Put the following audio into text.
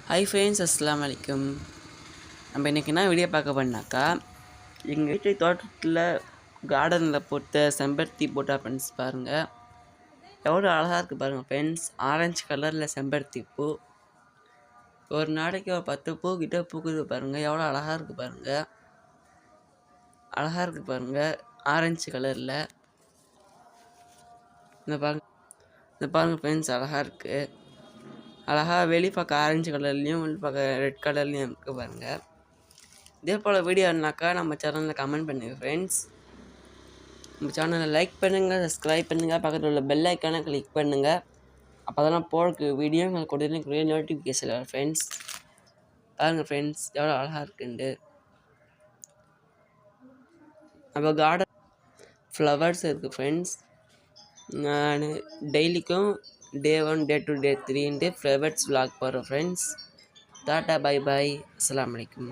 Hi friends, அஸ்ஸலாமு அலைக்கும். நம்ம இன்றைக்கி என்ன வீடியோ பார்க்க பண்ணாக்கா, எங்கள் வீட்டு தோட்டத்தில் கார்டனில் போட்ட செம்பருத்தி போட்டா ஃப்ரெண்ட்ஸ் பாருங்கள். எவ்வளோ அழகாக இருக்குது பாருங்கள் ஃப்ரெண்ட்ஸ். ஆரஞ்சு கலரில் செம்பருத்தி பூ. ஒரு நாளைக்கு ஒரு 10 பூ கிட்ட பூக்குது பாருங்கள். எவ்வளோ அழகாக இருக்குது பாருங்கள். அழகாக இருக்குது பாருங்கள். ஆரஞ்சு கலரில் இந்த பாருங்கள் ஃப்ரெண்ட்ஸ், அழகாக இருக்குது. அழகாக வெளி பக்கம் ஆரஞ்சு கலர்லேயும் உள் பக்கம் ரெட் கலர்லேயும் இருக்குது பாருங்கள். இதே போல் வீடியோனாக்கா நம்ம சேனலில் கமெண்ட் பண்ணுங்கள் ஃப்ரெண்ட்ஸ். நம்ம சேனலை லைக் பண்ணுங்கள், சப்ஸ்கிரைப் பண்ணுங்கள், பக்கத்தில் உள்ள பெல் ஐக்கானை கிளிக் பண்ணுங்கள். அப்போ தான் நான் போடுற வீடியோ உங்களுக்கு உடனே நோட்டிஃபிகேஷன் வரும் ஃப்ரெண்ட்ஸ். பாருங்கள் ஃப்ரெண்ட்ஸ், எவ்வளோ அழகாக இருக்குண்டு. நம்ம கார்டன் ஃப்ளவர்ஸ் இருக்குது ஃப்ரெண்ட்ஸ். நான் டெய்லிக்கும் டே 1 டே 2 டே 3 ஃப்ளவர்ஸ் vlog போடுறேன் ஃப்ரெண்ட்ஸ். டாட்டா பை பாய், அஸ்ஸலாமு அலைக்கும்.